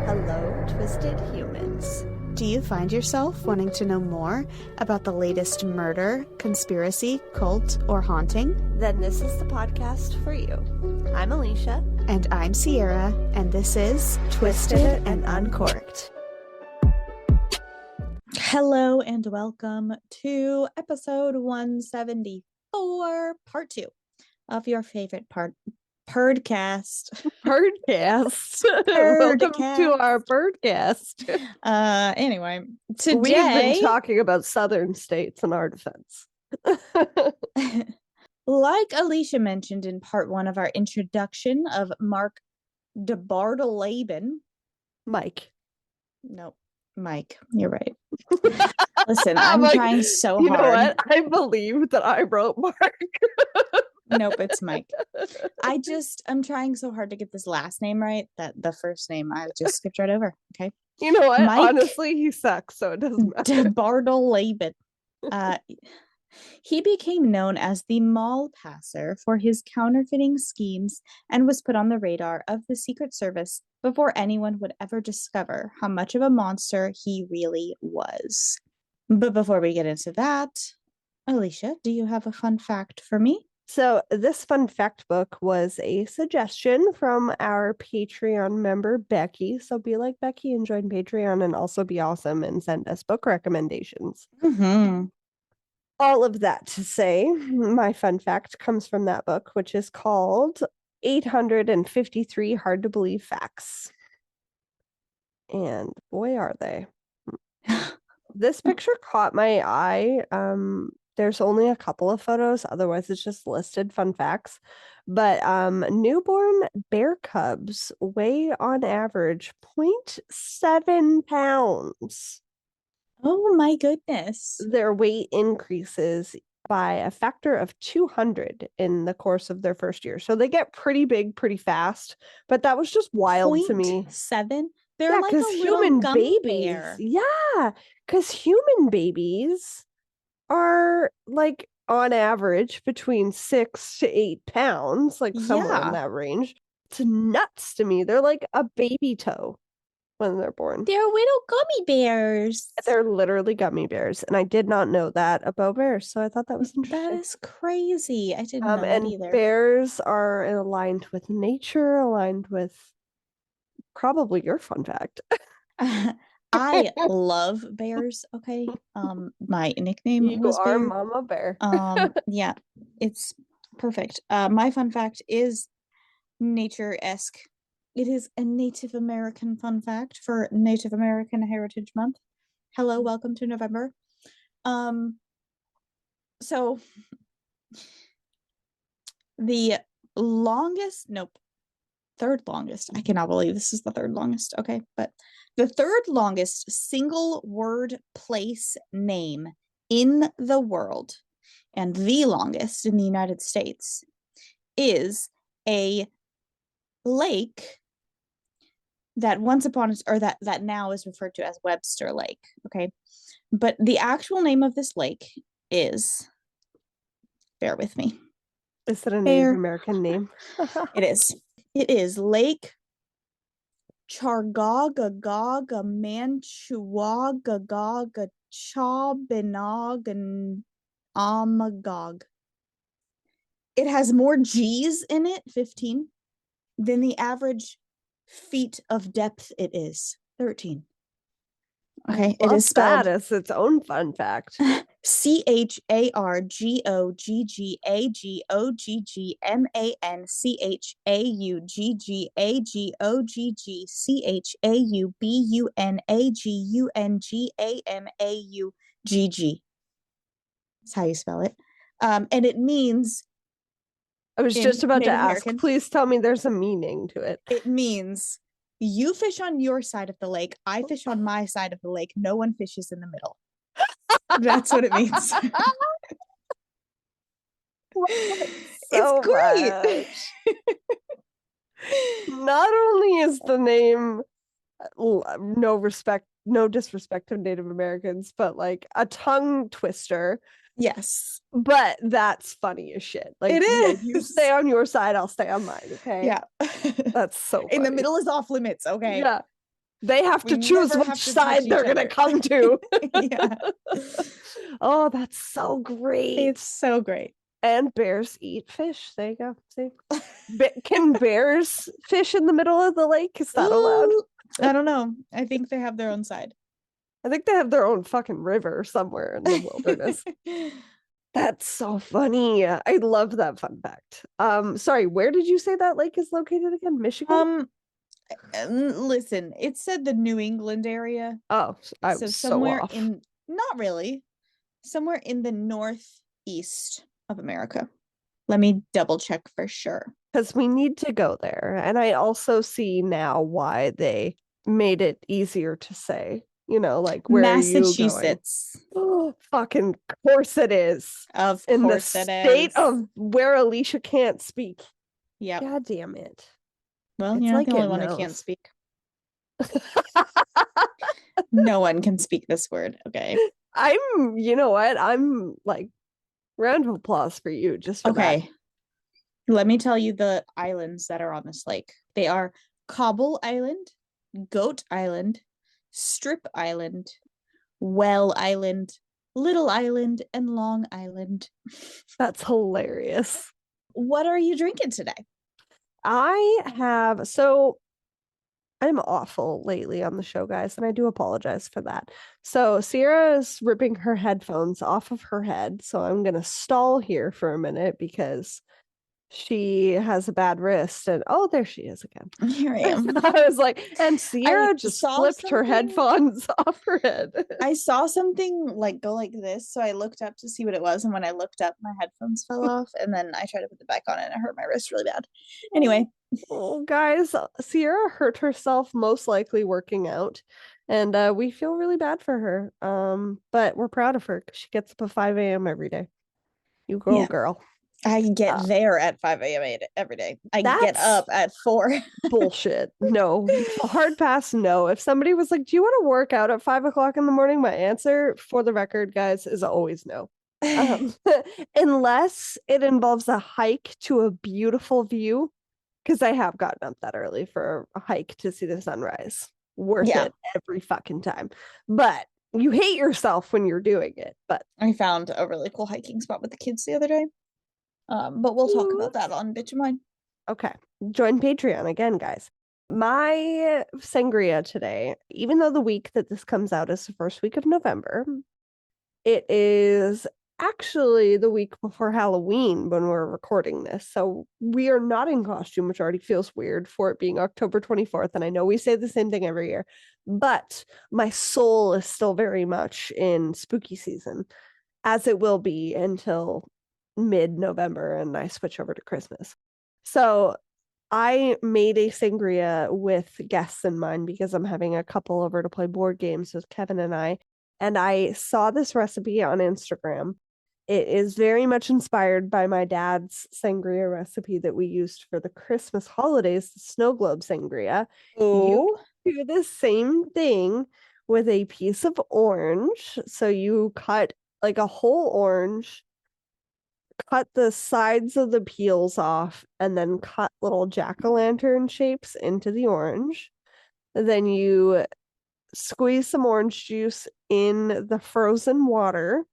Hello, twisted humans. Do you find yourself wanting to know more about the latest murder, conspiracy, cult, or haunting? Then this is the podcast for you. I'm Alicia. And I'm Sierra, and this is Twisted and Uncorked. Hello and welcome to episode 174, part 2 of your favorite Perdcast. Birdcast. Welcome to our Birdcast. Anyway, today we've been talking about southern states in our defense. Like Alicia mentioned in part 1 of our introduction of Mike DeBardeleben. Mike. Nope. Mike, you're right. Listen, I'm trying so hard. You know what? I believe that I wrote Mark. Nope, it's Mike. I'm trying so hard to get this last name right that the first name I just skipped right over. Okay. You know what? Mike, honestly, he sucks, so it doesn't matter. DeBardeleben. He became known as the Mall Passer for his counterfeiting schemes and was put on the radar of the Secret Service before anyone would ever discover how much of a monster he really was. But before we get into that, Alicia, do you have a fun fact for me? So this fun fact book was a suggestion from our Patreon member, Becky. So be like Becky and join Patreon and also be awesome and send us book recommendations. Mm-hmm. All of that to say, my fun fact comes from that book, which is called 853 Hard to Believe Facts. And boy, are they. This picture caught my eye. There's only a couple of photos, otherwise it's just listed fun facts. But newborn bear cubs weigh on average 0.7 pounds. Oh my goodness. Their weight increases by a factor of 200 in the course of their first year. So they get pretty big pretty fast. But that was just wild to me. 0.7? They're like a human little gummy babies. bear. Yeah, because human babies are like on average between 6 to 8 pounds, like somewhere in that range. It's nuts to me. They're like a baby toe when they're born. They're little gummy bears. They're literally gummy bears, and I did not know that about bears, so I thought that was interesting. That is crazy. I didn't know that either. Bears are aligned with nature, aligned with probably your fun fact. I love bears. Okay. My nickname was Bear. Mama Bear. Yeah, it's perfect. My fun fact is nature-esque. It is a Native American fun fact for Native American Heritage Month. Hello, welcome to November. So the third longest. I cannot believe this is the third longest. Okay, but the third longest single word place name in the world and the longest in the United States is a lake that that now is referred to as Webster Lake. Okay, but the actual name of this lake is, bear with me. Is it a Native American name? It is. It is Lake Chargagaga Manchuagaga Chabenag and Amagog. It has more G's in it, 15, than the average feet of depth it is, 13. Okay, it is spelled. That is its own fun fact. CHARGOGGAGOGGAGUGGAGUNAGUNGAMAUGG. That's how you spell it. And it means. I was just about Native to ask. American, please tell me there's a meaning to it. It means you fish on your side of the lake. I fish on my side of the lake. No one fishes in the middle. That's what it means. It's great. Not only is the name no respect no disrespect to Native Americans, but like a tongue twister. Yes. But that's funny as shit. Like, It yeah, you is. stay on your side, I'll stay on mine. Okay. Yeah. That's so funny. In the middle is off limits. Okay. Yeah. They have to We choose never which have to side touch they're each gonna other. come to. Yeah. Oh, that's so great. It's so great. And bears eat fish. There you go. See? Can bears fish in the middle of the lake? Is that allowed? Ooh, I don't know. I think they have their own side. I think they have their own fucking river somewhere in the wilderness. That's so funny. I love that fun fact. Sorry, where did you say that lake is located again? Michigan? Listen, it said the New England area. Oh, I So was so somewhere off. not really, somewhere in the northeast of America. Let me double check for sure. Because we need to go there. And I also see now why they made it easier to say, you know, like where are you going? Massachusetts. Oh, fucking course it is. Of In the course it state is. of where Alicia can't speak. Yep. God damn it. Well, It's you're not like the only it one who can't knows. speak. No one can speak this word. Okay. You know what? I'm like, round of applause for you just for that. Okay. Let me tell you the islands that are on this lake. They are Cobble Island, Goat Island, Strip Island, Well Island, Little Island, and Long Island. That's hilarious. What are you drinking today? I'm awful lately on the show, guys, and I do apologize for that. So Sierra is ripping her headphones off of her head, so I'm gonna stall here for a minute because she has a bad wrist, and oh, there she is again. Here I am. I was like, and Sierra just saw flipped her something- headphones off her head. I saw something like go like this, so I looked up to see what it was, and when I looked up, my headphones fell off, and then I tried to put it back on, and it hurt my wrist really bad. Anyway, Oh, guys, Sierra hurt herself, most likely working out, and we feel really bad for her. But we're proud of her because she gets up at 5 a.m. every day. You go, Yeah. girl. I get there at 5 a.m. every day. I get That's up at 4. bullshit. No, hard pass. No. If somebody was like, "Do you want to work out at 5 o'clock in the morning?" My answer, for the record, guys, is always no. Unless it involves a hike to a beautiful view, because I have gotten up that early for a hike to see the sunrise. Worth Yeah. it every fucking time. But you hate yourself when you're doing it. But I found a really cool hiking spot with the kids the other day. But we'll talk about that on Bitch of Mine. okay, join Patreon again, guys. My sangria today, even though the week that this comes out is the first week of November, it is actually the week before Halloween when we're recording this. So we are not in costume, which already feels weird for it being October 24th. And I know we say the same thing every year, but my soul is still very much in spooky season, as it will be until mid-November and I switch over to Christmas. So I made a sangria with guests in mind because I'm having a couple over to play board games with Kevin and I saw this recipe on Instagram. It is very much inspired by my dad's sangria recipe that we used for the Christmas holidays, the snow globe sangria. You do the same thing with a piece of orange. So you cut like a whole orange, cut the sides of the peels off, and then cut little jack-o'-lantern shapes into the orange. Then you squeeze some orange juice in the frozen water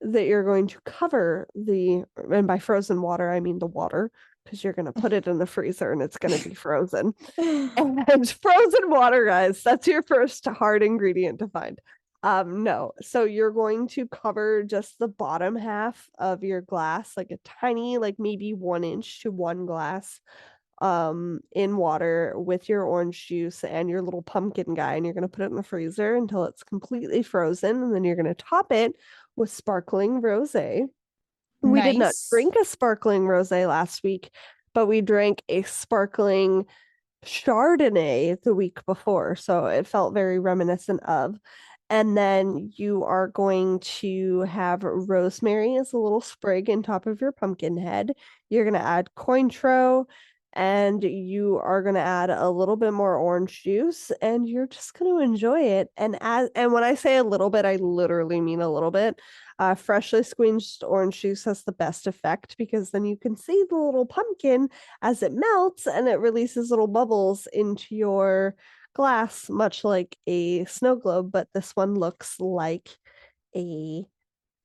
that you're going to cover and by frozen water, I mean the water, because you're going to put it in the freezer and it's going to be frozen. And frozen water, guys, that's your first hard ingredient to find. No, so you're going to cover just the bottom half of your glass, like a tiny, like maybe 1 inch to 1 glass in water with your orange juice and your little pumpkin guy, and you're going to put it in the freezer until it's completely frozen, and then you're going to top it with sparkling rosé. We did not drink a sparkling rosé last week, but we drank a sparkling Chardonnay the week before, so it felt very reminiscent of. And then you are going to have rosemary as a little sprig on top of your pumpkin head. You're going to add Cointreau and you are going to add a little bit more orange juice, and you're just going to enjoy it. And when I say a little bit, I literally mean a little bit. Freshly squeezed orange juice has the best effect because then you can see the little pumpkin as it melts and it releases little bubbles into your glass, much like a snow globe, but this one looks like a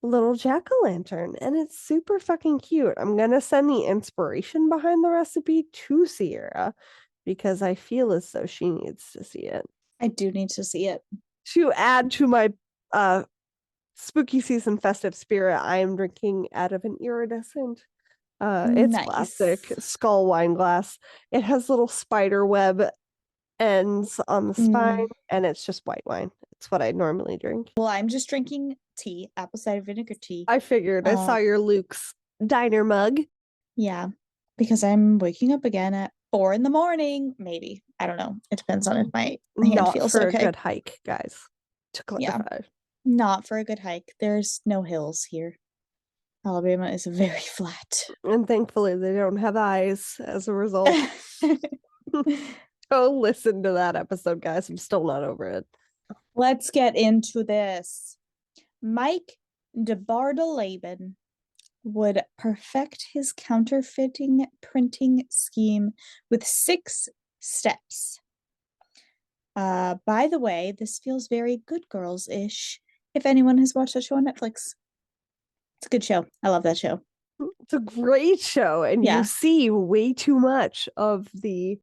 little jack-o'-lantern, and it's super fucking cute. I'm gonna send the inspiration behind the recipe to Sierra because I feel as though she needs to see it. I do need to see it. To add to my spooky season festive spirit, I am drinking out of an iridescent it's Nice. plastic skull wine glass. It has little spider web ends on the spine, and it's just white wine. It's what I normally drink. Well, I'm just drinking tea, apple cider vinegar tea. I figured. I saw your Luke's diner mug. Yeah, because I'm waking up again at 4 a.m. Maybe. I don't know. It depends on if my hand Not feels for okay. a good hike, guys. To clarify. Yeah, not for a good hike. There's no hills here. Alabama is very flat. And thankfully they don't have eyes as a result. Go listen to that episode, guys. I'm still not over it. Let's get into this. Mike DeBardeleben would perfect his counterfeiting printing scheme with 6 steps. By the way, this feels very Good Girls-ish. If anyone has watched that show on Netflix, it's a good show. I love that show. It's a great show, and you see way too much of the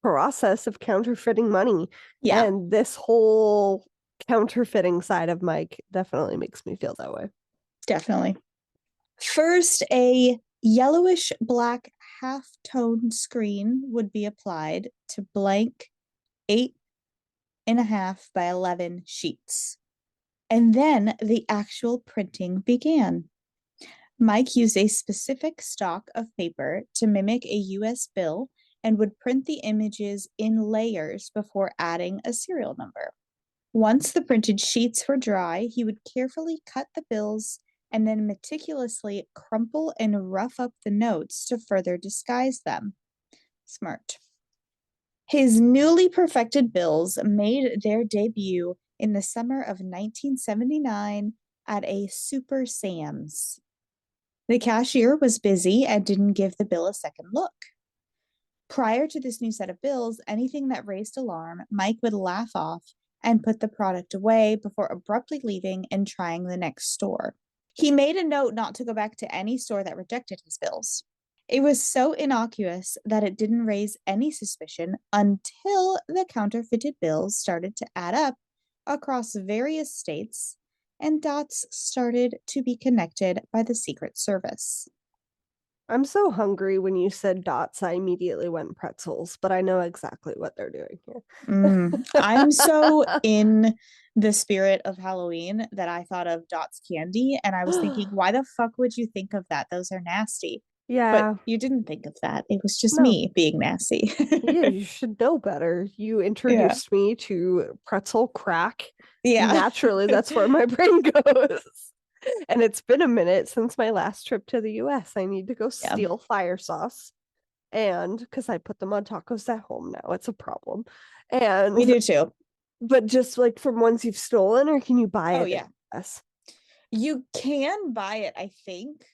process of counterfeiting money. Yeah. And this whole counterfeiting side of Mike definitely makes me feel that way. Definitely. First, a yellowish black half-tone screen would be applied to blank 8.5 by 11 sheets. And then the actual printing began. Mike used a specific stock of paper to mimic a US bill and would print the images in layers before adding a serial number. Once the printed sheets were dry, he would carefully cut the bills and then meticulously crumple and rough up the notes to further disguise them. Smart. His newly perfected bills made their debut in the summer of 1979 at a Super Sam's. The cashier was busy and didn't give the bill a second look. Prior to this new set of bills, anything that raised alarm, Mike would laugh off and put the product away before abruptly leaving and trying the next store. He made a note not to go back to any store that rejected his bills. It was so innocuous that it didn't raise any suspicion until the counterfeited bills started to add up across various states and dots started to be connected by the Secret Service. I'm so hungry when you said dots, I immediately went pretzels, but I know exactly what they're doing here. I'm so in the spirit of Halloween that I thought of Dots candy, and I was thinking, why the fuck would you think of that? Those are nasty. Yeah. But you didn't think of that. It was just me being nasty. Yeah, you should know better. You introduced me to pretzel crack. Yeah. Naturally, that's where my brain goes. And it's been a minute since my last trip to the US. I need to go steal fire sauce. And because I put them on tacos at home now, it's a problem. And we do too. But just like from ones you've stolen, or can you buy it? Oh, yeah. You can buy it, I think,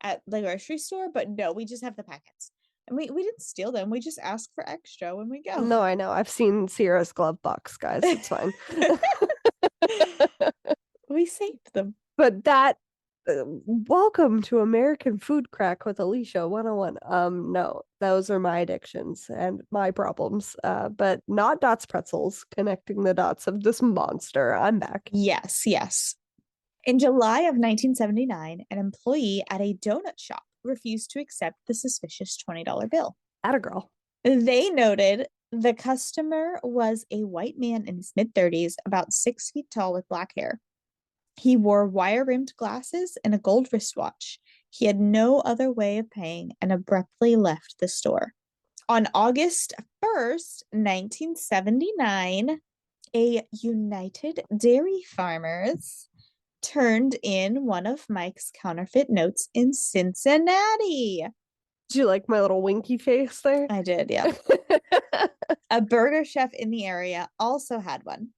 at the grocery store, but no, we just have the packets. And we didn't steal them. We just ask for extra when we go. No, I know. I've seen Sierra's glove box, guys. It's fine. We saved them. But that welcome to American Food Crack with Alicia 101. No, those are my addictions and my problems. But not Dots pretzels, connecting the dots of this monster. I'm back. Yes. In July of 1979, an employee at a donut shop refused to accept the suspicious $20 bill. Atta girl. They noted the customer was a white man in his mid-30s, about 6 feet tall with black hair. He wore wire-rimmed glasses and a gold wristwatch. He had no other way of paying and abruptly left the store. On August 1st, 1979, a United Dairy Farmers turned in one of Mike's counterfeit notes in Cincinnati. Do you like my little winky face there? I did, yeah. A burger chef in the area also had one.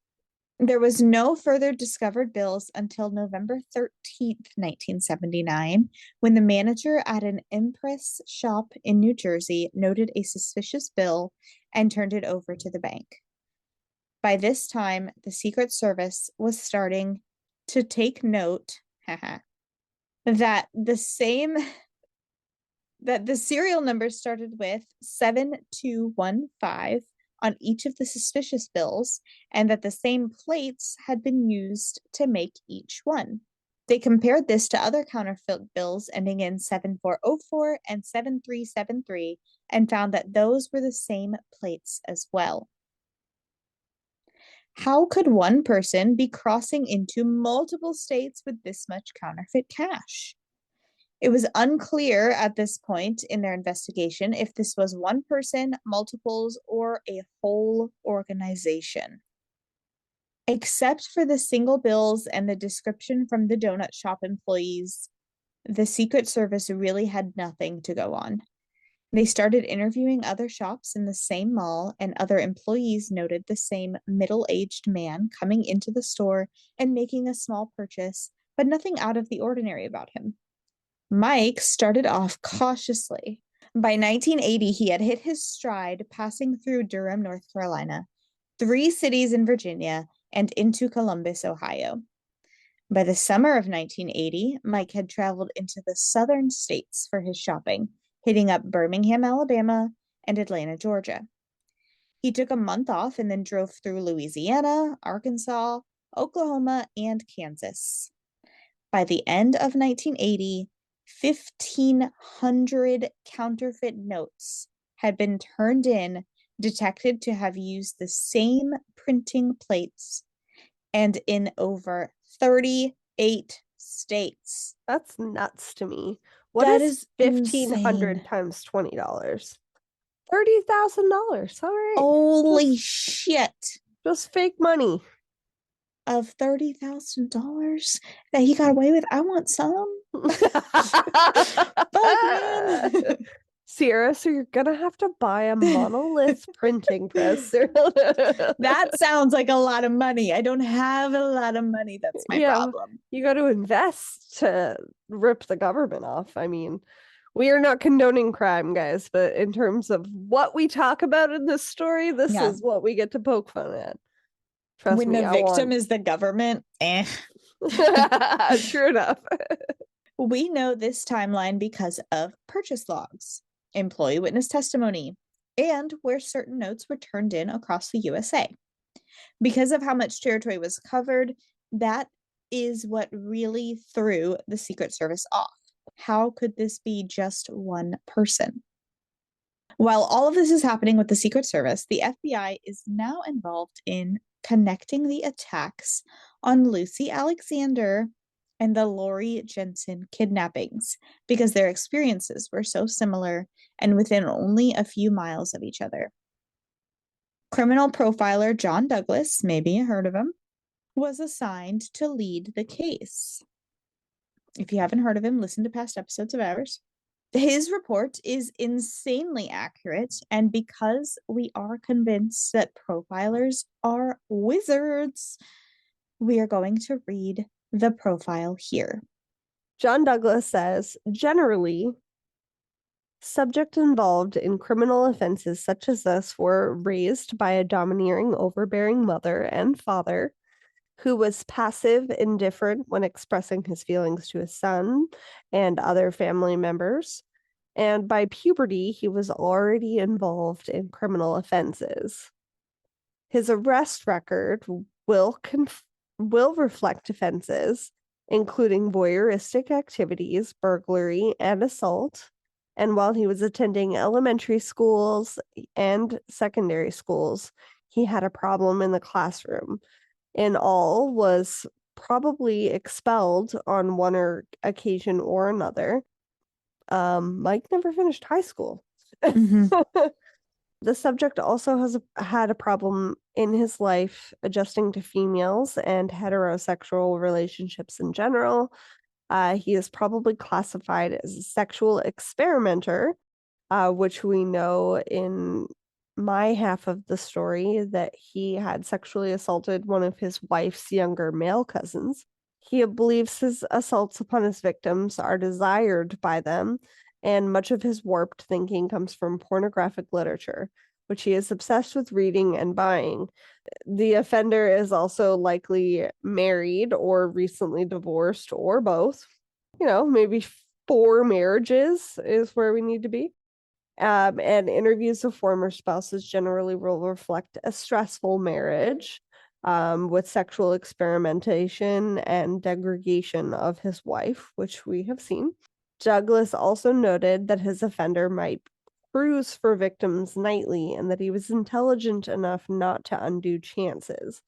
There was no further discovered bills until November 13th, 1979, when the manager at an Impress shop in New Jersey noted a suspicious bill and turned it over to the bank. By this time, the Secret Service was starting to take note that the serial number started with 7215 on each of the suspicious bills, and that the same plates had been used to make each one. They compared this to other counterfeit bills ending in 7404 and 7373 and found that those were the same plates as well. How could one person be crossing into multiple states with this much counterfeit cash? It was unclear at this point in their investigation if this was one person, multiples, or a whole organization. Except for the single bills and the description from the donut shop employees, the Secret Service really had nothing to go on. They started interviewing other shops in the same mall, and other employees noted the same middle-aged man coming into the store and making a small purchase, but nothing out of the ordinary about him. Mike started off cautiously. By 1980, he had hit his stride, passing through Durham, North Carolina, 3 cities in Virginia, and into Columbus, Ohio. By the summer of 1980, Mike had traveled into the southern states for his shopping, hitting up Birmingham, Alabama, and Atlanta, Georgia. He took a month off and then drove through Louisiana, Arkansas, Oklahoma, and Kansas. By the end of 1980, 1,500 counterfeit notes had been turned in, detected to have used the same printing plates, and in over 38 states. That's nuts to me. What That is is 1,500 insane. times $20? $30,000. All right. Holy shit. Just fake money. Of $30,000 that he got away with. I want some. Fuck, man. Sierra, so you're gonna have to buy a monolith printing press. That sounds like a lot of money. I don't have a lot of money. That's my problem. You got to invest to rip the government off. I mean, we are not condoning crime, guys, but in terms of what we talk about in this story, this is what we get to poke fun at. Trust when me, the victim is the government, True enough. We know this timeline because of purchase logs, employee witness testimony, and where certain notes were turned in across the USA. Because of how much territory was covered, that is what really threw the Secret Service off. How could this be just one person? While all of this is happening with the Secret Service, the FBI is now involved in connecting the attacks on Lucy Alexander and the Lori Jensen kidnappings because their experiences were so similar and within only a few miles of each other. Criminal profiler John Douglas, maybe you heard of him, was assigned to lead the case. If you haven't heard of him, listen to past episodes of ours. His report is insanely accurate, and because we are convinced that profilers are wizards, we are going to read the profile here. John Douglas says, generally, subjects involved in criminal offenses such as this were raised by a domineering, overbearing mother and father who was passive, indifferent when expressing his feelings to his son and other family members. And by puberty, he was already involved in criminal offenses. His arrest record will reflect offenses, including voyeuristic activities, burglary, and assault. And while he was attending elementary schools and secondary schools, he had a problem in the classroom. In all, was probably expelled on one occasion or another. Mike never finished high school. The subject also had a problem in his life adjusting to females and heterosexual relationships in general. He is probably classified as a sexual experimenter which we know in my half of the story that he had sexually assaulted one of his wife's younger male cousins. He believes his assaults upon his victims are desired by them, and much of his warped thinking comes from pornographic literature, which he is obsessed with reading and buying. The offender is also likely married or recently divorced or both. Maybe 4 marriages is where we need to be. And interviews of former spouses generally will reflect a stressful marriage, with sexual experimentation and degradation of his wife, which we have seen. Douglas also noted that his offender might cruise for victims nightly and that he was intelligent enough not to undo chances.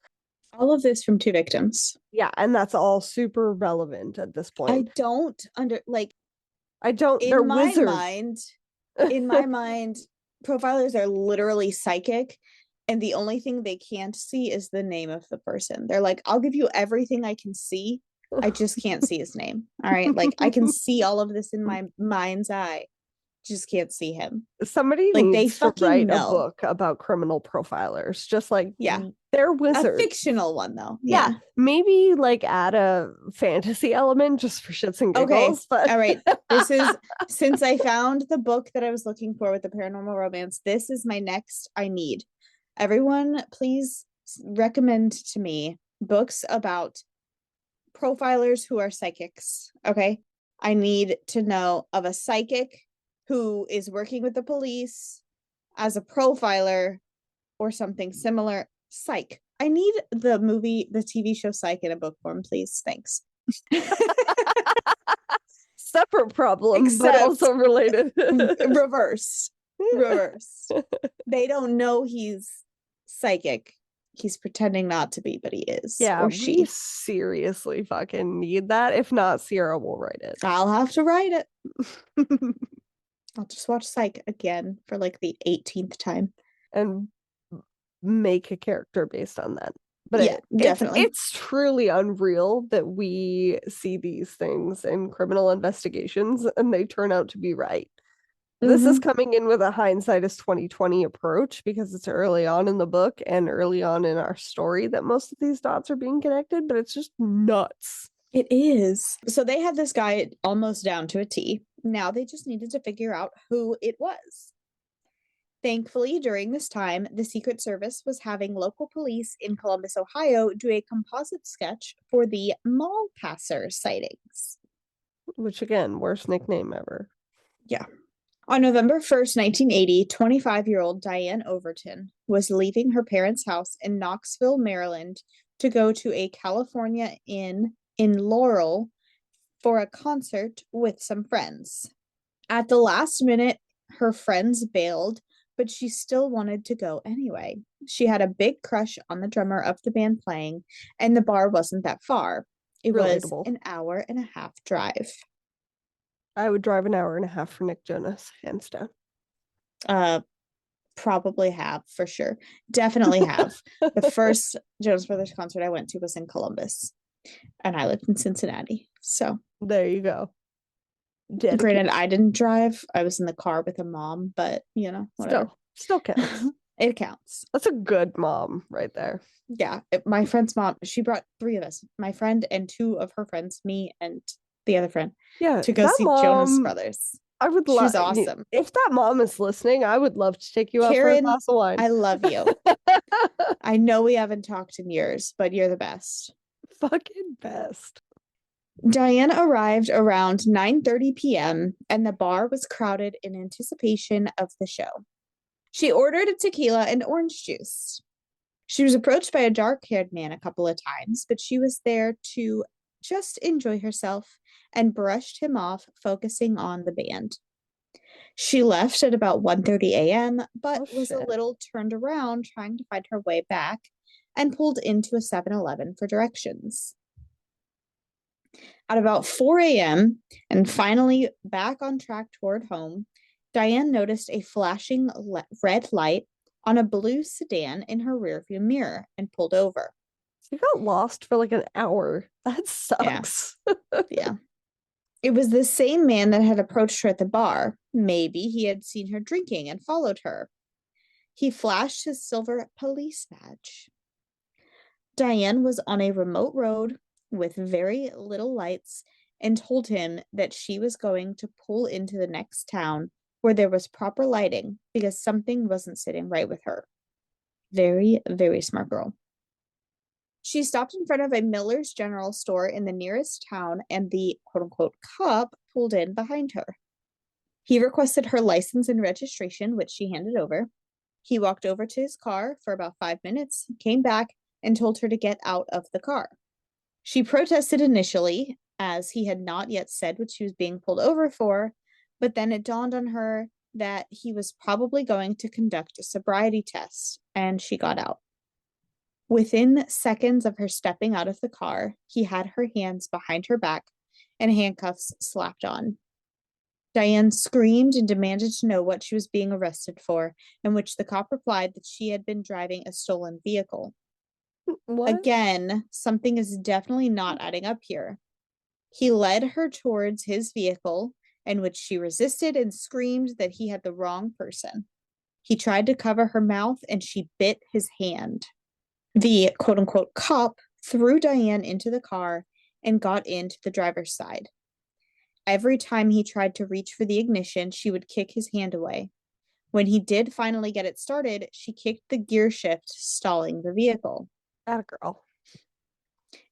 All of this from 2 victims. Yeah, and that's all super relevant at this point. They're wizards. In my mind, profilers are literally psychic, and the only thing they can't see is the name of the person. They're like, I'll give you everything I can see. I just can't see his name. All right. Like, I can see all of this in my mind's eye. Just can't see him. Somebody Like, needs they to write know. a book about criminal profilers. Just like, yeah, they're wizards. A fictional one, though. Yeah. Maybe like add a fantasy element just for shits and giggles. Okay. But all right. This is, since I found the book that I was looking for with the paranormal romance, this is my next I need. Everyone, please recommend to me books about profilers who are psychics. Okay. I need to know of a psychic who is working with the police as a profiler or something similar. Psych. I need the TV show Psych in a book form, please. Thanks. Separate problem, but also related. Reverse. They don't know he's psychic. He's pretending not to be, but he is. Yeah, or she. We seriously fucking need that. If not, Sierra will write it. I'll have to write it. I'll just watch Psych again for like the 18th time. And make a character based on that. But yeah, definitely. It's truly unreal that we see these things in criminal investigations and they turn out to be right. This is coming in with a hindsight is 2020 approach because it's early on in the book and early on in our story that most of these dots are being connected, but it's just nuts. It is. So they had this guy almost down to a T. Now they just needed to figure out who it was. Thankfully, during this time, the Secret Service was having local police in Columbus, Ohio, do a composite sketch for the mall passer sightings. Which, again, worst nickname ever. Yeah. On November 1st, 1980, 25-year-old Diane Overton was leaving her parents' house in Knoxville, Maryland, to go to a California inn in Laurel for a concert with some friends. At the last minute, her friends bailed, but she still wanted to go anyway. She had a big crush on the drummer of the band playing, and the bar wasn't that far. It was an hour and a half drive. I would drive an hour and a half for Nick Jonas, hands down. Probably have, for sure. Definitely have. The first Jonas Brothers concert I went to was in Columbus, and I lived in Cincinnati. So there you go. Granted, I didn't drive. I was in the car with a mom, but whatever. Still counts. It counts. That's a good mom right there. Yeah. My friend's mom, she brought 3 of us, my friend and 2 of her friends, me and the other friend, to go see Jonas Brothers. I would love. She's awesome. If that mom is listening, I would love to take you out for a glass of wine. I love you. I know we haven't talked in years, but you're the best. Fucking best. Diane arrived around 9:30 p.m. and the bar was crowded in anticipation of the show. She ordered a tequila and orange juice. She was approached by a dark-haired man a couple of times, but she was there to just enjoy herself and brushed him off, focusing on the band. She left at about 1:30 a.m., but was a little turned around trying to find her way back and pulled into a 7-Eleven for directions. At about 4 a.m., and finally back on track toward home, Diane noticed a flashing red light on a blue sedan in her rearview mirror and pulled over. You got lost for like an hour. That sucks. Yeah. It was the same man that had approached her at the bar. Maybe he had seen her drinking and followed her. He flashed his silver police badge. Diane was on a remote road with very little lights and told him that she was going to pull into the next town where there was proper lighting because something wasn't sitting right with her. Very, very smart girl. She stopped in front of a Miller's General store in the nearest town, and the quote-unquote cop pulled in behind her. He requested her license and registration, which she handed over. He walked over to his car for about 5 minutes, came back, and told her to get out of the car. She protested initially, as he had not yet said what she was being pulled over for, but then it dawned on her that he was probably going to conduct a sobriety test, and she got out. Within seconds of her stepping out of the car, he had her hands behind her back and handcuffs slapped on. Diane screamed and demanded to know what she was being arrested for, in which the cop replied that she had been driving a stolen vehicle. What? Again, something is definitely not adding up here. He led her towards his vehicle, in which she resisted and screamed that he had the wrong person. He tried to cover her mouth and she bit his hand. The quote-unquote cop threw Diane into the car and got into the driver's side. Every time he tried to reach for the ignition, she would kick his hand away. When he did finally get it started, she kicked the gear shift, stalling the vehicle. That girl.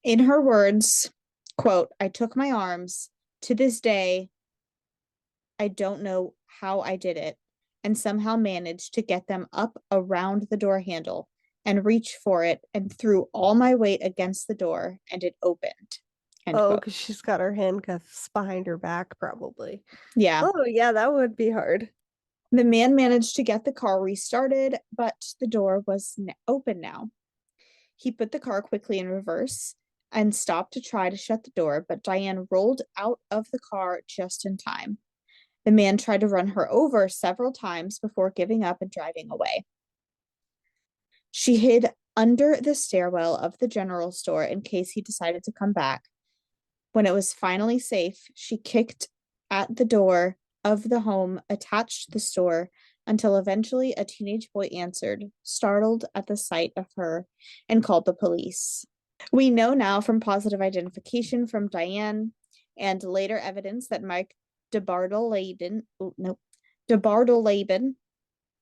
In her words, quote, "I took my arms. To this day, I don't know how I did it, and somehow managed to get them up around the door handle and reach for it and threw all my weight against the door and it opened." End Oh, quote. because she's got her handcuffs behind her back, probably. Yeah. Oh, yeah, that would be hard. The man managed to get the car restarted, but the door was open now. He put the car quickly in reverse and stopped to try to shut the door, but Diane rolled out of the car just in time. The man tried to run her over several times before giving up and driving away. She hid under the stairwell of the general store in case he decided to come back. When it was finally safe, she kicked at the door of the home attached to the store until eventually a teenage boy answered, startled at the sight of her, and called the police. We know now from positive identification from Diane and later evidence that Mike DeBardeleben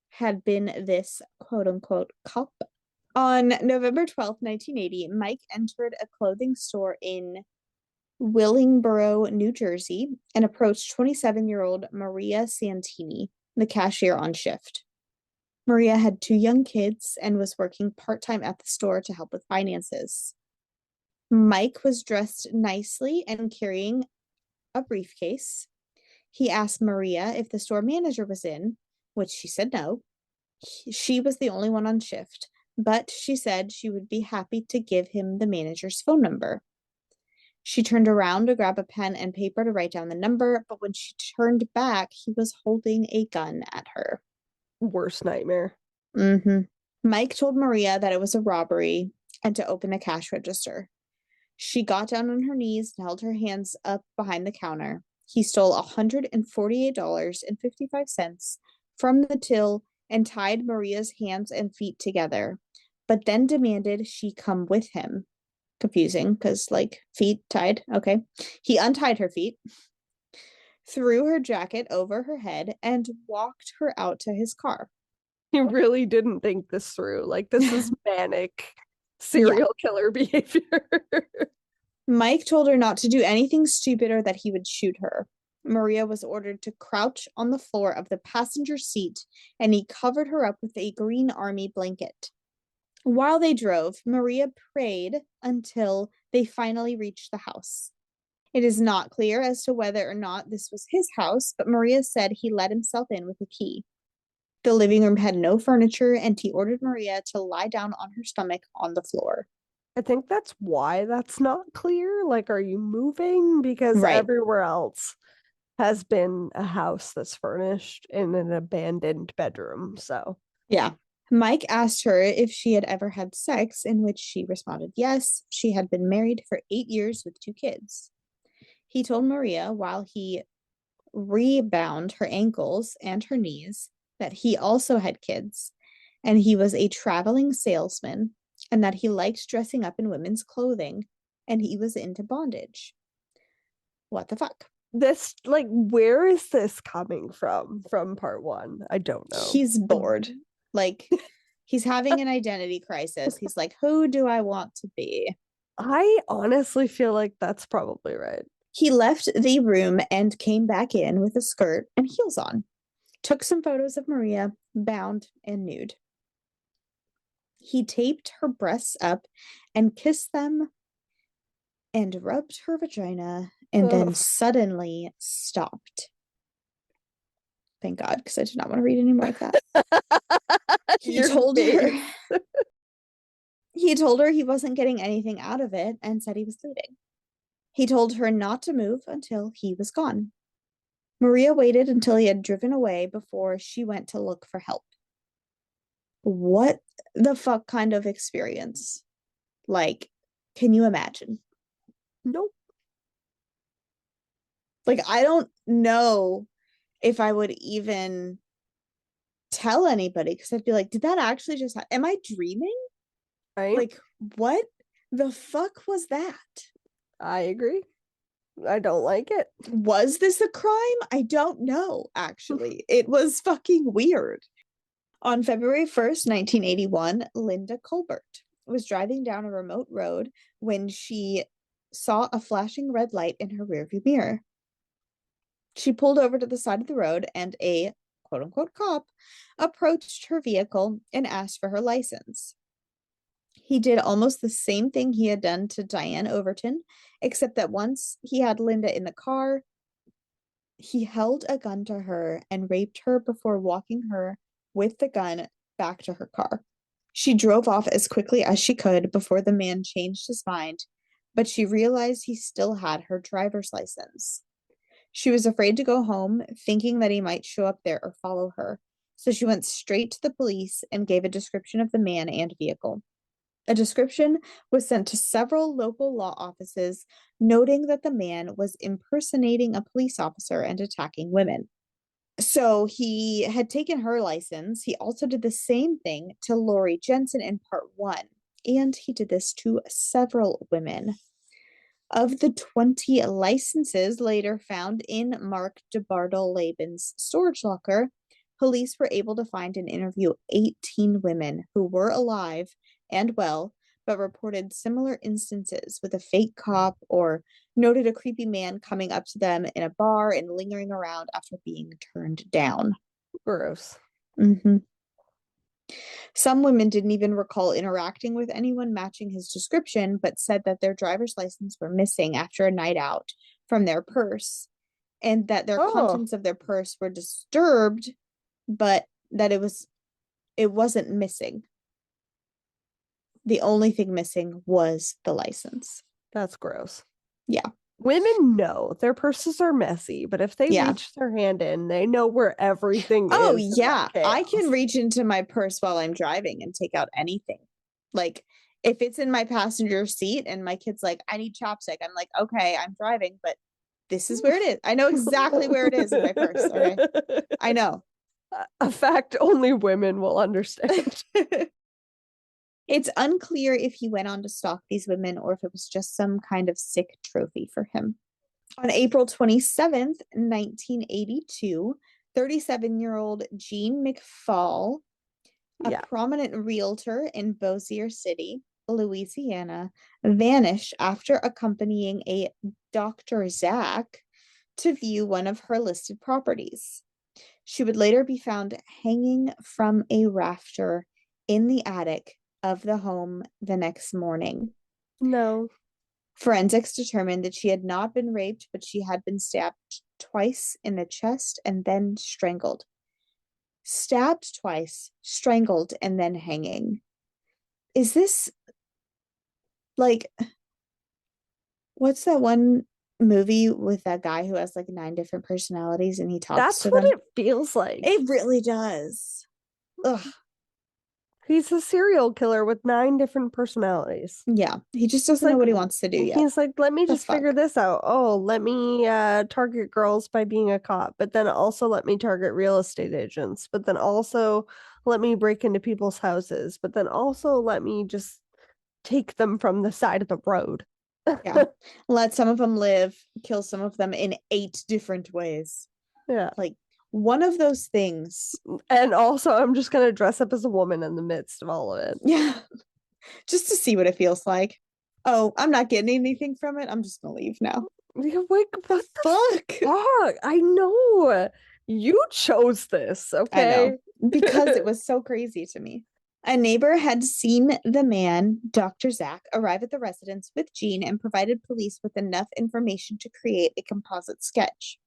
had been this quote-unquote cop. On November 12th, 1980, Mike entered a clothing store in Willingboro, New Jersey, and approached 27-year-old Maria Santini, the cashier on shift. Maria had 2 young kids and was working part-time at the store to help with finances. Mike was dressed nicely and carrying a briefcase. He asked Maria if the store manager was in, which she said no. She was the only one on shift, but she said she would be happy to give him the manager's phone number. She turned around to grab a pen and paper to write down the number, but when she turned back, he was holding a gun at her. Worst nightmare. Mike told Maria that it was a robbery and to open a cash register. She got down on her knees and held her hands up behind the counter. He stole $148.55 from the till and tied Maria's hands and feet together, but then demanded she come with him. Confusing, because like feet tied. Okay. He untied her feet, threw her jacket over her head, and walked her out to his car. He really didn't think this through. Like, this is manic serial killer behavior. Mike told her not to do anything stupid or that he would shoot her. Maria was ordered to crouch on the floor of the passenger seat, and he covered her up with a green army blanket. While they drove, Maria prayed until they finally reached the house. It is not clear as to whether or not this was his house, but Maria said he let himself in with a key. The living room had no furniture, and he ordered Maria to lie down on her stomach on the floor. I think that's why that's not clear. Like, are you moving? Because Right. everywhere else has been a house that's furnished in an abandoned bedroom. So, yeah. Mike asked her if she had ever had sex, in which she responded yes. She had been married for 8 years with 2 kids. He told Maria while he rebound her ankles and her knees that he also had kids and he was a traveling salesman and that he liked dressing up in women's clothing and he was into bondage. What the fuck? This, like, where is this coming from part one? I don't know. He's bored. Like, he's having an identity crisis. He's like, who do I want to be? I honestly feel like that's probably right. He left the room and came back in with a skirt and heels on. Took some photos of Maria, bound and nude. He taped her breasts up and kissed them and rubbed her vagina and then suddenly stopped. Thank God, because I did not want to read any more of that. He told her he wasn't getting anything out of it and said he was leaving. He told her not to move until he was gone. Maria waited until he had driven away before she went to look for help. What the fuck kind of experience? Like, can you imagine? Nope. Like, I don't know if I would even tell anybody because I'd be like, did that actually just happen? Am I dreaming? Right? Like, what the fuck was that? I agree. I don't like it. Was this a crime? I don't know, actually. It was fucking weird. On February 1st, 1981, Linda Colbert was driving down a remote road when she saw a flashing red light in her rearview mirror. She pulled over to the side of the road and a quote-unquote cop approached her vehicle and asked for her license. He did almost the same thing he had done to Diane Overton, except that once he had Linda in the car, he held a gun to her and raped her before walking her with the gun back to her car. She drove off as quickly as she could before the man changed his mind, but she realized he still had her driver's license. She was afraid to go home, thinking that he might show up there or follow her, so she went straight to the police and gave a description of the man and vehicle. A description was sent to several local law offices, noting that the man was impersonating a police officer and attacking women. So he had taken her license. He also did the same thing to Lori Jensen in part one, and he did this to several women. Of the 20 licenses later found in Mark DeBardeleben's storage locker, police were able to find and interview 18 women who were alive and well, but reported similar instances with a fake cop or noted a creepy man coming up to them in a bar and lingering around after being turned down. Gross. Mm-hmm. Some women didn't even recall interacting with anyone matching his description, but said that their driver's license were missing after a night out from their purse, and that their contents of their purse were disturbed, but that it wasn't missing. The only thing missing was the license. That's gross. Yeah. Women know their purses are messy, but if they reach their hand in, they know where everything is. Oh, yeah. I can reach into my purse while I'm driving and take out anything. Like, if it's in my passenger seat and my kid's like, I need chopstick, I'm like, okay, I'm driving, but this is where it is. I know exactly where it is in my purse. Okay. I know. A fact only women will understand. It's unclear if he went on to stalk these women or if it was just some kind of sick trophy for him. On April 27th, 1982, 37-year-old Jean McFall, a prominent realtor in Bossier City, Louisiana, vanished after accompanying a Dr. Zach to view one of her listed properties. She would later be found hanging from a rafter in the attic of the home the next morning. No. Forensics determined that she had not been raped, but she had been stabbed twice in the chest and then strangled. Stabbed twice, strangled, and then hanging. Is this like, what's that one movie with that guy who has like 9 different personalities and he talks to them? That's what it feels like. It really does. Ugh. He's a serial killer with 9 different personalities. Yeah, he just doesn't know what he wants to do yet. He's like, let me The just figure fuck? this out. Oh, let me target girls by being a cop, but then also let me target real estate agents, but then also let me break into people's houses, but then also let me just take them from the side of the road. Yeah. Let some of them live, kill some of them in 8 different ways. Yeah. Like, one of those things. And also, I'm just going to dress up as a woman in the midst of all of it. Yeah. Just to see what it feels like. Oh, I'm not getting anything from it. I'm just gonna leave now. Yeah, like, what the Fuck? fuck? I know. You chose this, I okay? know. Because it was so crazy to me. A neighbor had seen the man, Dr. Zach, arrive at the residence with Jean and provided police with enough information to create a composite sketch.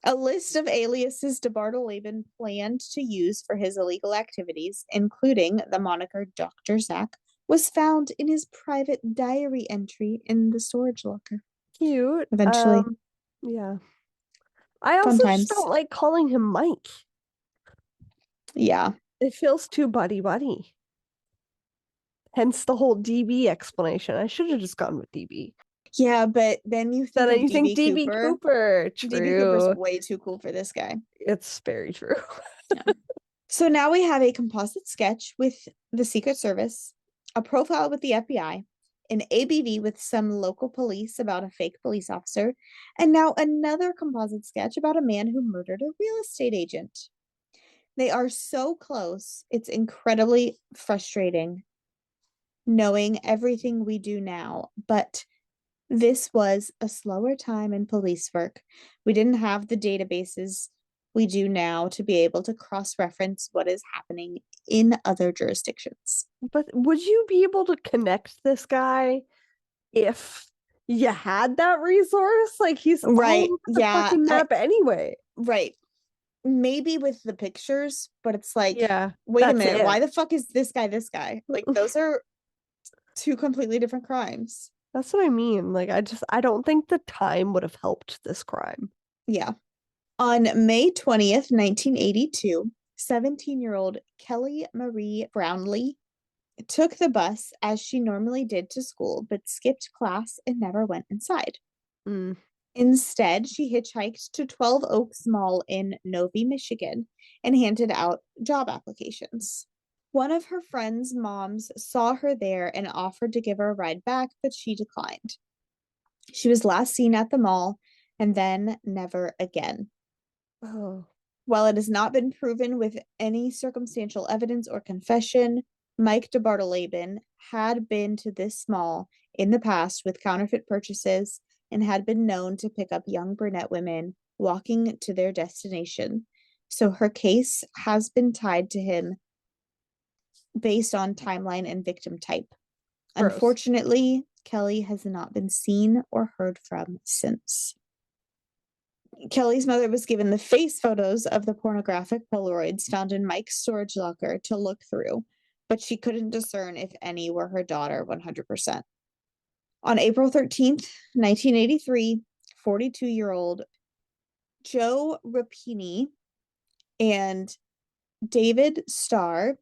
A list of aliases DeBardeleben planned to use for his illegal activities, including the moniker Dr. Zach, was found in his private diary entry in the storage locker. Cute. Eventually. Yeah. I Fun also just times. don't like calling him Mike. Yeah. It feels too buddy. Hence the whole DB explanation. I should have just gone with DB. Yeah, but then you think Then of you think DB DB Cooper. Cooper. DB Cooper's True. way too cool for this guy. It's very true. So now we have a composite sketch with the Secret Service, a profile with the FBI, an ABV with some local police about a fake police officer, and now another composite sketch about a man who murdered a real estate agent. They are so close. It's incredibly frustrating knowing everything we do now, but this was a slower time in police work. We didn't have the databases we do now to be able to cross-reference what is happening in other jurisdictions. But would you be able to connect this guy if you had that resource? Like, he's all Right. over the Yeah. fucking map anyway. Right. Maybe with the pictures, but it's like, Yeah, wait a that's minute, it. why the fuck is this guy this guy? Like, those are 2 completely different crimes. That's what I mean. Like, I don't think the time would have helped this crime. Yeah. On May 20th, 1982, 17-year-old Kelly Marie Brownlee took the bus as she normally did to school, but skipped class and never went inside. Mm. Instead, she hitchhiked to 12 Oaks Mall in Novi, Michigan, and handed out job applications. One of her friend's moms saw her there and offered to give her a ride back, but she declined. She was last seen at the mall and then never again. Oh. While it has not been proven with any circumstantial evidence or confession, Mike DeBardeleben had been to this mall in the past with counterfeit purchases and had been known to pick up young brunette women walking to their destination. So her case has been tied to him based on timeline and victim type. Gross. Unfortunately, Kelly has not been seen or heard from since. Kelly's mother was given the face photos of the pornographic Polaroids found in Mike's storage locker to look through, but she couldn't discern if any were her daughter 100%. On April 13th, 1983, 42-year-old Joe Rapini and David Starr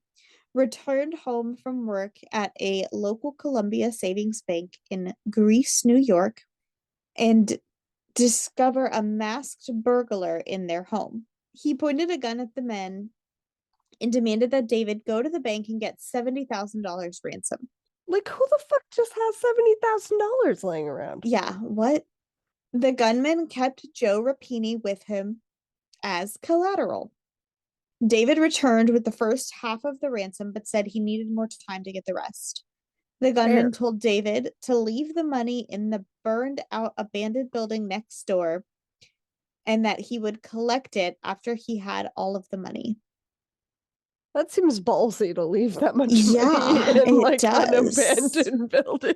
returned home from work at a local Columbia Savings Bank in Greece, New York, and discover a masked burglar in their home. He pointed a gun at the men and demanded that David go to the bank and get $70,000 ransom. Like, who the fuck just has $70,000 laying around? Yeah, what? The gunman kept Joe Rapini with him as collateral. David returned with the first half of the ransom, but said he needed more time to get the rest. The gunman told David to leave the money in the burned out abandoned building next door and that he would collect it after he had all of the money. That seems ballsy to leave that much Yeah, money in it like an does. abandoned building.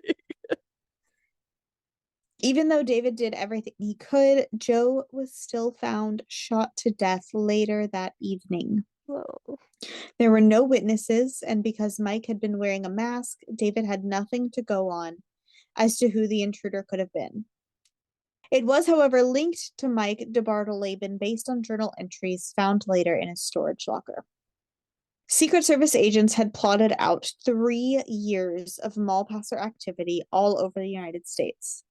Even though David did everything he could, Joe was still found shot to death later that evening. Oh. There were no witnesses, and because Mike had been wearing a mask, David had nothing to go on as to who the intruder could have been. It was, however, linked to Mike DeBardeleben based on journal entries found later in his storage locker. Secret Service agents had plotted out 3 years of mall passer activity all over the United States.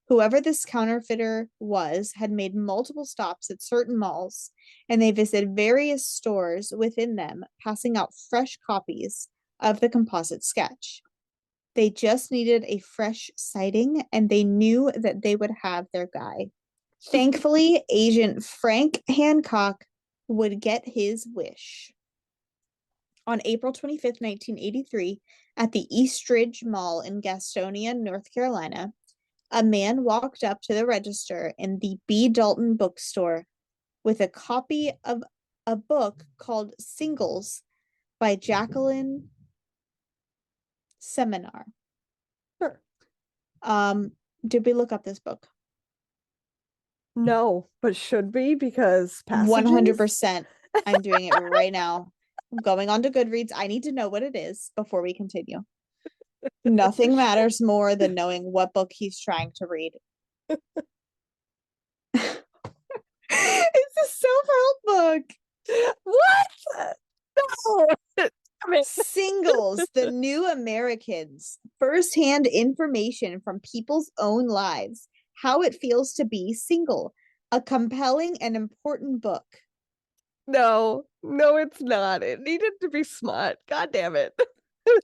Whoever this counterfeiter was had made multiple stops at certain malls, and they visited various stores within them, passing out fresh copies of the composite sketch. They just needed a fresh sighting, and they knew that they would have their guy. Thankfully, Agent Frank Hancock would get his wish. On April 25th, 1983, at the Eastridge Mall in Gastonia, North Carolina, a man walked up to the register in the B. Dalton bookstore with a copy of a book called Singles by Jacqueline Seminar. Sure. Did we look up this book? No, but should be because passages. 100%. I'm doing it right now. I'm going on to Goodreads. I need to know what it is before we continue. Nothing matters more than knowing what book he's trying to read. It's a self-help book. What? No. Singles, the New Americans, first-hand information from people's own lives, how it feels to be single, a compelling and important book. No, it's not. It needed to be smart. God damn it.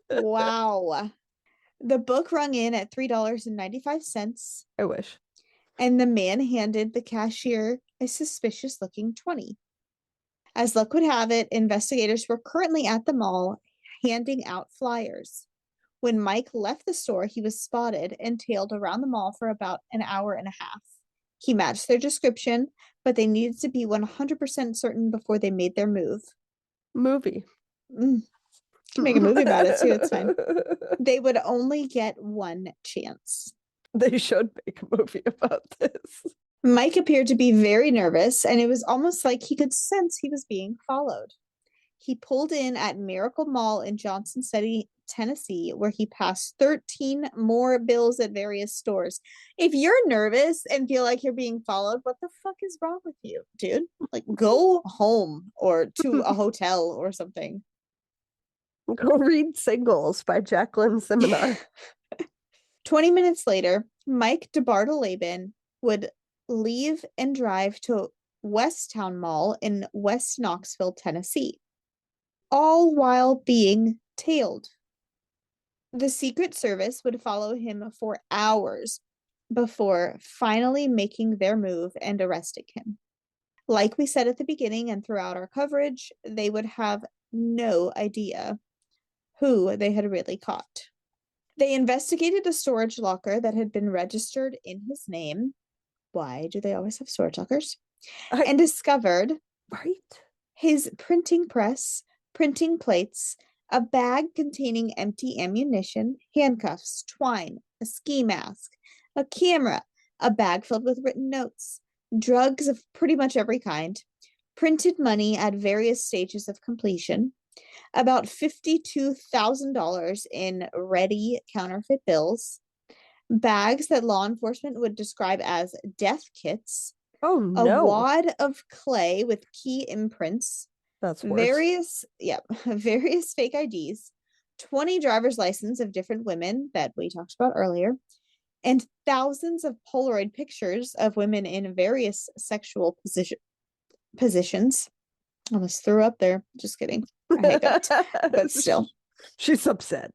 Wow. The book rung in at $3.95. I wish. And the man handed the cashier a suspicious-looking 20. As luck would have it, investigators were currently at the mall handing out flyers. When Mike left the store, he was spotted and tailed around the mall for about an hour and a half. He matched their description, but they needed to be 100% certain before they made their move. Movie. Can make a movie about it too, it's fine. They would only get one chance. They should make a movie about this. Mike appeared to be very nervous, and it was almost like he could sense he was being followed. He pulled in at Miracle Mall in Johnson City, Tennessee, where he passed 13 more bills at various stores. If you're nervous and feel like you're being followed, what the fuck is wrong with you, dude? Like, go home or to a hotel or something. Go read Singles by Jacqueline Seminar. 20 minutes later, Mike DeBardeleben would leave and drive to Westtown Mall in West Knoxville, Tennessee, all while being tailed. The Secret Service would follow him for hours before finally making their move and arresting him. Like we said at the beginning and throughout our coverage, they would have no idea who they had really caught. They investigated a storage locker that had been registered in his name. Why do they always have storage lockers? And discovered his printing press, printing plates, a bag containing empty ammunition, handcuffs, twine, a ski mask, a camera, a bag filled with written notes, drugs of pretty much every kind, printed money at various stages of completion, about $52,000 in ready counterfeit bills, bags that law enforcement would describe as death kits, a wad of clay with key imprints, that's worse. various fake IDs, 20 driver's licenses of different women that we talked about earlier, and thousands of Polaroid pictures of women in various sexual positions. Almost threw up there. Just kidding. I hiccuped, but still. She's upset.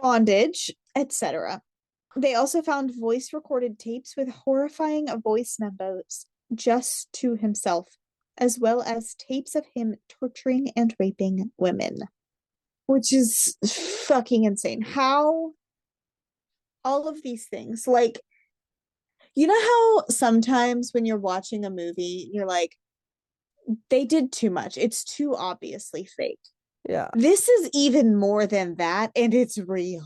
Bondage, etc. They also found voice recorded tapes with horrifying voice memos just to himself, as well as tapes of him torturing and raping women, which is fucking insane. How all of these things, like, you know how sometimes when you're watching a movie, you're like, they did too much. It's too obviously fake. Yeah. This is even more than that, and it's real.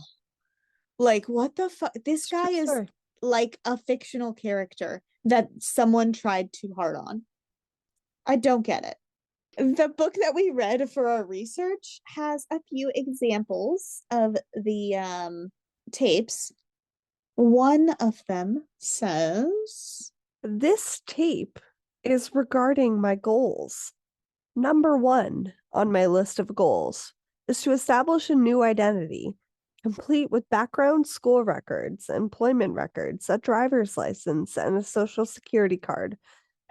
Like, what the fuck? This guy is like a fictional character that someone tried too hard on. I don't get it. The book that we read for our research has a few examples of the tapes. One of them says, "This tape is regarding my goals. Number 1, on my list of goals is to establish a new identity, complete with background school records, employment records, a driver's license, and a social security card,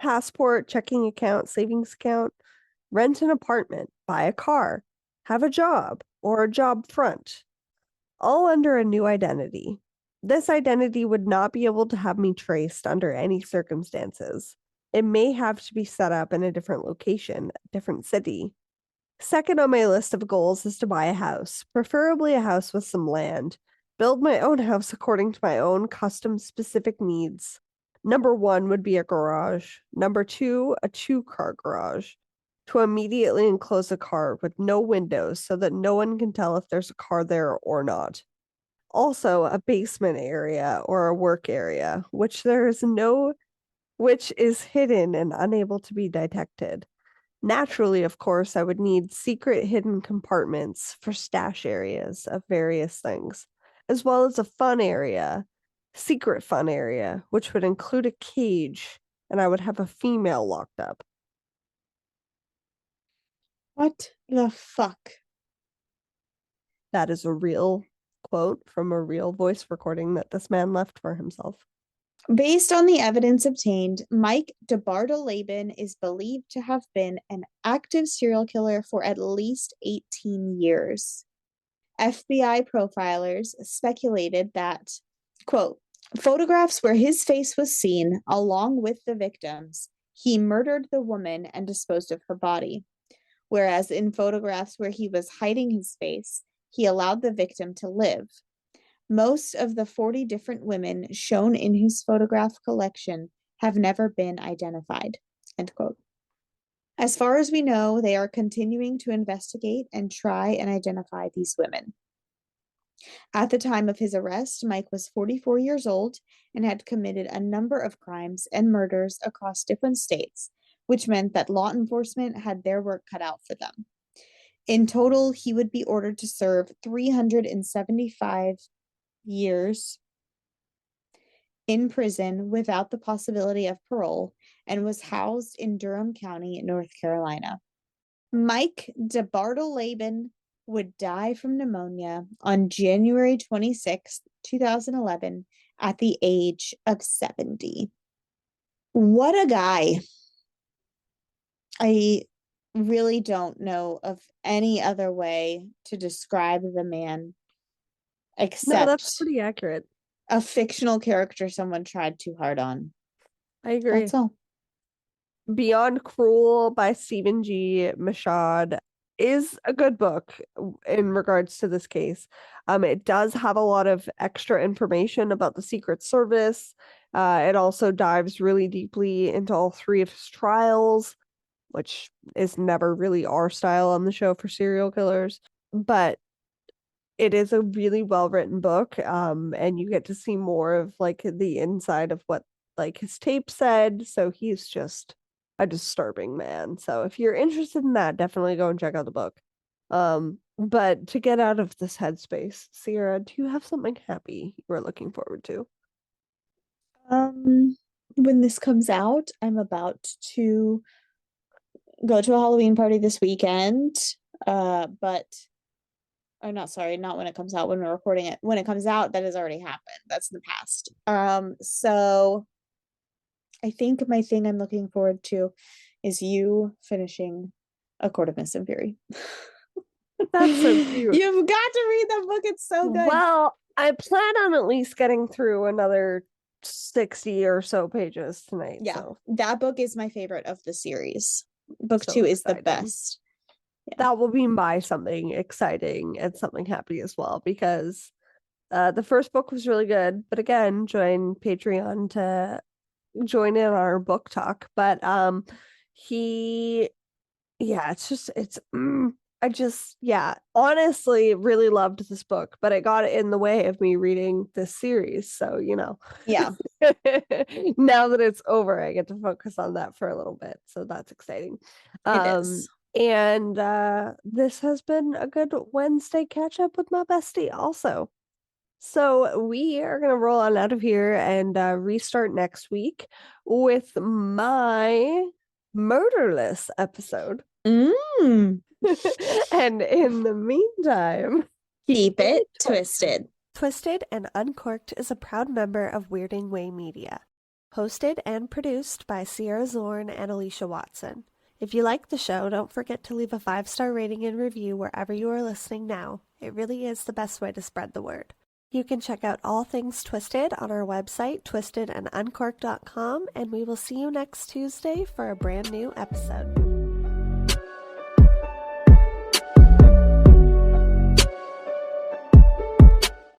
passport, checking account, savings account, rent an apartment, buy a car, have a job or a job front, all under a new identity. This identity would not be able to have me traced under any circumstances. It may have to be set up in a different location, a different city. Second on my list of goals is to buy a house, preferably a house with some land. Build my own house according to my own custom specific needs. Number 1 would be a garage. Number 2, a 2-car garage. To immediately enclose a car with no windows so that no one can tell if there's a car there or not. Also, a basement area or a work area, which is hidden and unable to be detected. Naturally, of course, I would need secret hidden compartments for stash areas of various things, as well as a secret fun area, which would include a cage, and I would have a female locked up. What the fuck? That is a real quote from a real voice recording that this man left for himself. Based on the evidence obtained, Mike DeBardeleben is believed to have been an active serial killer for at least 18 years. FBI profilers speculated that, quote, photographs where his face was seen along with the victims, he murdered the woman and disposed of her body. Whereas in photographs where he was hiding his face, he allowed the victim to live. Most of the 40 different women shown in his photograph collection have never been identified, end quote. As far as we know, they are continuing to investigate and try and identify these women. At the time of his arrest, Mike was 44 years old and had committed a number of crimes and murders across different states, which meant that law enforcement had their work cut out for them. In total, he would be ordered to serve 375 years in prison without the possibility of parole and was housed in Durham County, North Carolina. Mike DeBardeleben would die from pneumonia on January 26, 2011, at the age of 70. What a guy. I really don't know of any other way to describe the man except No, that's pretty accurate. a fictional character someone tried too hard on. I agree. That's all. Beyond Cruel by Stephen G. Machad is a good book in regards to this case. It does have a lot of extra information about the Secret Service. It also dives really deeply into all 3 of his trials, which is never really our style on the show for serial killers. But it is a really well-written book, and you get to see more of like the inside of what like his tape said. So he's just a disturbing man. So if you're interested in that, definitely go and check out the book. But to get out of this headspace, Sierra, do you have something happy you're looking forward to? When this comes out, I'm about to go to a Halloween party this weekend. Not when it comes out, when we're recording it. When it comes out, that has already happened. That's in the past. So I think my thing I'm looking forward to is you finishing A Court of Mist and Fury. That's so cute. You've got to read that book. It's so good. Well, I plan on at least getting through another 60 or so pages tonight. Yeah, so. That book is my favorite of the series. Book So 2 is exciting. the best. Yeah. That will be my something exciting and something happy as well, because the first book was really good. But again, join Patreon to join in our book talk. But honestly really loved this book, but it got in the way of me reading this series. So, Yeah. Now that it's over, I get to focus on that for a little bit. So that's exciting. It is. And this has been a good Wednesday catch up with my bestie also. So we are going to roll on out of here and restart next week with my murderless episode. And in the meantime, Keep it twisted. Twisted and Uncorked is a proud member of Weirding Way Media. Hosted and produced by Sierra Zorn and Alicia Watson. If you like the show, don't forget to leave a 5-star rating and review wherever you are listening now. It really is the best way to spread the word. You can check out all things Twisted on our website, twistedanduncorked.com, and we will see you next Tuesday for a brand new episode.